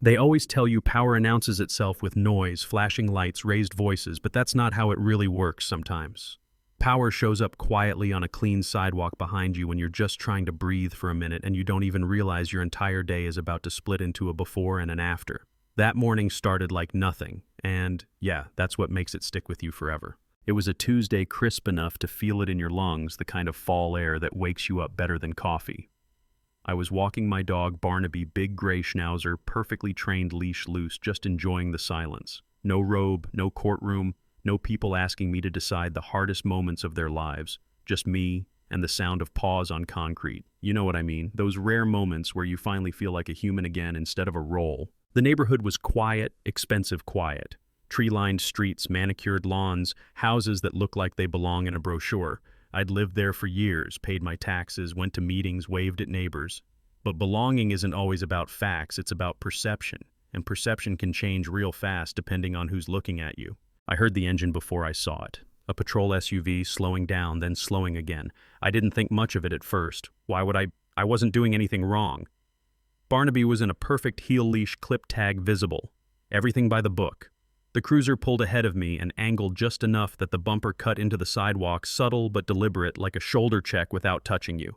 They always tell you power announces itself with noise, flashing lights, raised voices, but that's not how it really works sometimes. Power shows up quietly on a clean sidewalk behind you when you're just trying to breathe for a minute and you don't even realize your entire day is about to split into a before and an after. That morning started like nothing, and yeah, that's what makes it stick with you forever. It was a Tuesday crisp enough to feel it in your lungs, the kind of fall air that wakes you up better than coffee. I was walking my dog Barnaby, big gray schnauzer, perfectly trained leash loose, just enjoying the silence. No robe, no courtroom, no people asking me to decide the hardest moments of their lives. Just me and the sound of paws on concrete. You know what I mean, those rare moments where you finally feel like a human again instead of a role. The neighborhood was quiet, expensive quiet. Tree-lined streets, manicured lawns, houses that look like they belong in a brochure. I'd lived there for years, paid my taxes, went to meetings, waved at neighbors. But belonging isn't always about facts, it's about perception. And perception can change real fast depending on who's looking at you. I heard the engine before I saw it. A patrol SUV slowing down, then slowing again. I didn't think much of it at first. Why would I? I wasn't doing anything wrong. Barnaby was in a perfect heel leash, clip tag visible. Everything by the book. The cruiser pulled ahead of me and angled just enough that the bumper cut into the sidewalk, subtle but deliberate, like a shoulder check without touching you.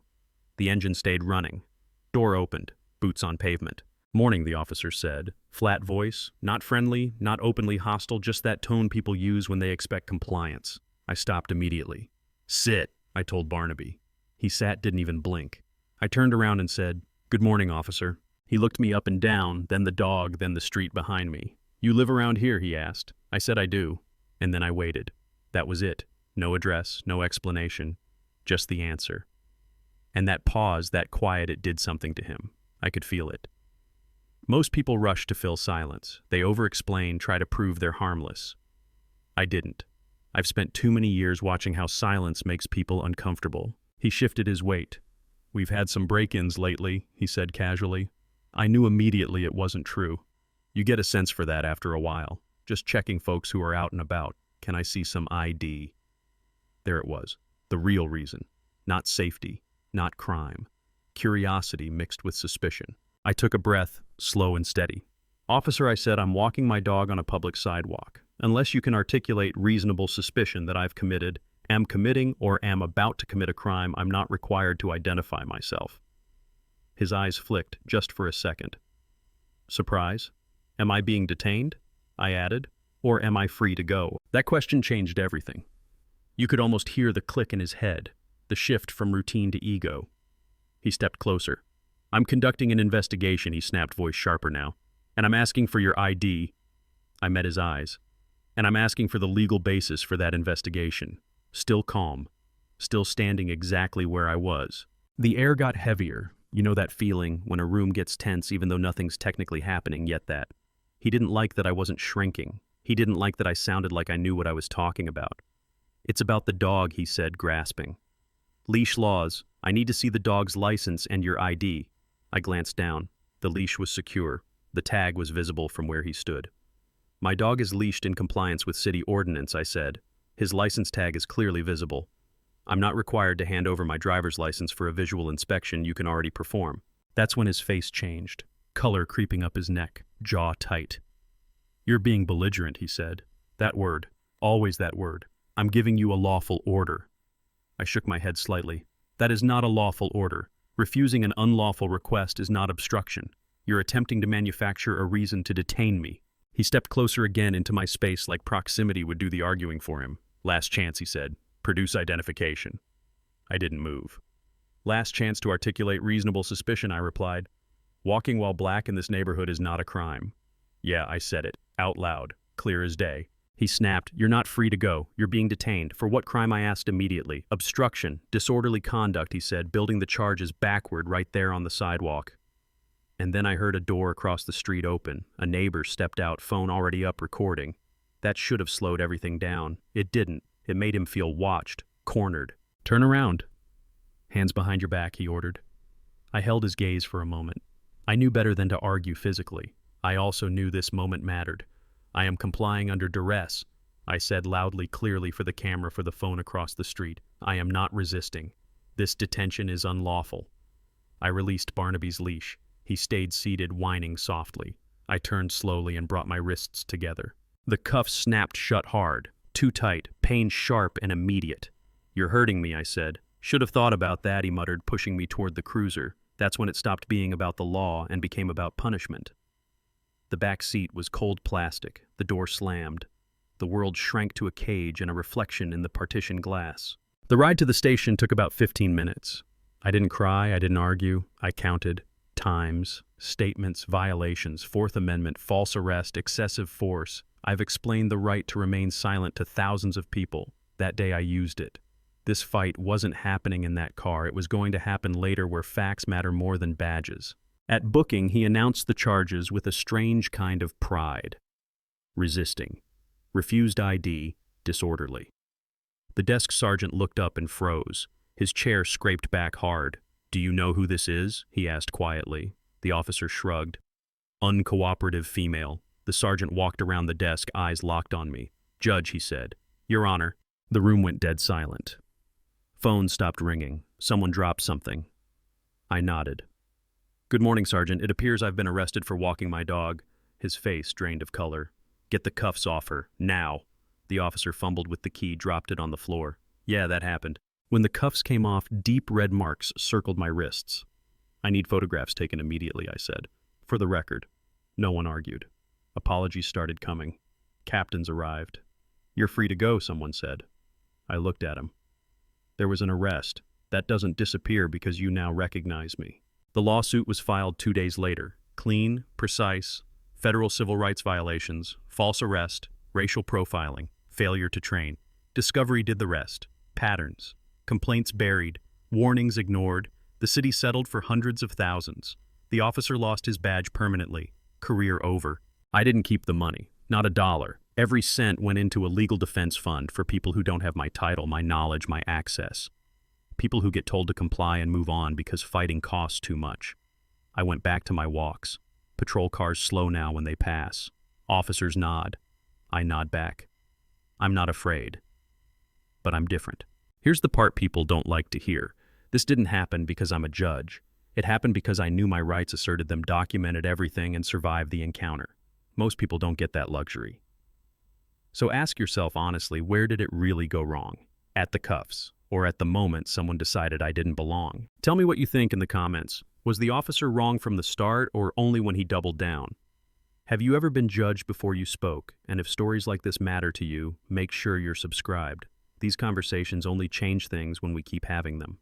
The engine stayed running. Door opened, boots on pavement. "Morning," the officer said. Flat voice, not friendly, not openly hostile, just that tone people use when they expect compliance. I stopped immediately. "Sit," I told Barnaby. He sat, didn't even blink. I turned around and said, "Good morning, officer." He looked me up and down, then the dog, then the street behind me. "You live around here?" he asked. I said I do. And then I waited. That was it. No address, no explanation, just the answer. And that pause, that quiet, it did something to him. I could feel it. Most people rush to fill silence. They over-explain, try to prove they're harmless. I didn't. I've spent too many years watching how silence makes people uncomfortable. He shifted his weight. "We've had some break-ins lately," he said casually. I knew immediately it wasn't true. You get a sense for that after a while. Just checking folks who are out and about. Can I see some ID? There it was. The real reason. Not safety. Not crime. Curiosity mixed with suspicion. I took a breath, slow and steady. "Officer," I said, "I'm walking my dog on a public sidewalk. Unless you can articulate reasonable suspicion that I've committed, am committing, or am about to commit a crime, I'm not required to identify myself." His eyes flicked just for a second. Surprise? Am I being detained? I added. Or am I free to go? That question changed everything. You could almost hear the click in his head, the shift from routine to ego. He stepped closer. "I'm conducting an investigation," he snapped, voice sharper now. "And I'm asking for your ID." I met his eyes. "And I'm asking for the legal basis for that investigation." Still calm. Still standing exactly where I was. The air got heavier. You know that feeling when a room gets tense even though nothing's technically happening, yet that. He didn't like that I wasn't shrinking. He didn't like that I sounded like I knew what I was talking about. "It's about the dog," he said, grasping. "Leash laws. I need to see the dog's license and your ID." I glanced down. The leash was secure. The tag was visible from where he stood. "My dog is leashed in compliance with city ordinance," I said. "His license tag is clearly visible. I'm not required to hand over my driver's license for a visual inspection you can already perform." That's when his face changed, color creeping up his neck, jaw tight. "You're being belligerent," he said. "That word. Always that word. I'm giving you a lawful order." I shook my head slightly. "That is not a lawful order. Refusing an unlawful request is not obstruction. You're attempting to manufacture a reason to detain me." He stepped closer again into my space like proximity would do the arguing for him. "Last chance," he said. "Produce identification." I didn't move. "Last chance to articulate reasonable suspicion," I replied. "Walking while black in this neighborhood is not a crime." Yeah, I said it, out loud, clear as day. He snapped, "You're not free to go. You're being detained." "For what crime?" I asked immediately. "Obstruction, disorderly conduct," he said, building the charges backward right there on the sidewalk. And then I heard a door across the street open. A neighbor stepped out, phone already up, recording. That should have slowed everything down. It didn't. It made him feel watched, cornered. "Turn around." "Hands behind your back," he ordered. I held his gaze for a moment. I knew better than to argue physically. I also knew this moment mattered. "I am complying under duress," I said loudly, clearly for the camera, for the phone across the street. "I am not resisting. This detention is unlawful." I released Barnaby's leash. He stayed seated, whining softly. I turned slowly and brought my wrists together. The cuffs snapped shut hard, too tight, pain sharp and immediate. "You're hurting me," I said. "Should have thought about that," he muttered, pushing me toward the cruiser. That's when it stopped being about the law and became about punishment. The back seat was cold plastic. The door slammed. The world shrank to a cage and a reflection in the partition glass. The ride to the station took about 15 minutes. I didn't cry, I didn't argue. I counted times, statements, violations, Fourth Amendment, false arrest, excessive force. I've explained the right to remain silent to thousands of people. That day I used it. This fight wasn't happening in that car. It was going to happen later where facts matter more than badges. At booking, he announced the charges with a strange kind of pride. Resisting. Refused ID. Disorderly. The desk sergeant looked up and froze. His chair scraped back hard. "Do you know who this is?" he asked quietly. The officer shrugged. "Uncooperative female." The sergeant walked around the desk, eyes locked on me. "Judge," he said. "Your Honor." The room went dead silent. Phone stopped ringing. Someone dropped something. I nodded. "Good morning, Sergeant. It appears I've been arrested for walking my dog." His face drained of color. "Get the cuffs off her, now." The officer fumbled with the key, dropped it on the floor. "Yeah, that happened." When the cuffs came off, deep red marks circled my wrists. "I need photographs taken immediately," I said. "For the record." No one argued. Apologies started coming. Captains arrived. "You're free to go," someone said. I looked at him. "There was an arrest. That doesn't disappear because you now recognize me." The lawsuit was filed 2 days later. Clean, precise, federal civil rights violations, false arrest, racial profiling, failure to train. Discovery did the rest. Patterns. Complaints buried. Warnings ignored. The city settled for hundreds of thousands. The officer lost his badge permanently. Career over. I didn't keep the money. Not a dollar. Every cent went into a legal defense fund for people who don't have my title, my knowledge, my access. People who get told to comply and move on because fighting costs too much. I went back to my walks. Patrol cars slow now when they pass. Officers nod. I nod back. I'm not afraid. But I'm different. Here's the part people don't like to hear. This didn't happen because I'm a judge. It happened because I knew my rights, asserted them, documented everything, and survived the encounter. Most people don't get that luxury. So ask yourself honestly, where did it really go wrong? At the cuffs, or at the moment someone decided I didn't belong? Tell me what you think in the comments. Was the officer wrong from the start, or only when he doubled down? Have you ever been judged before you spoke? And if stories like this matter to you, make sure you're subscribed. These conversations only change things when we keep having them.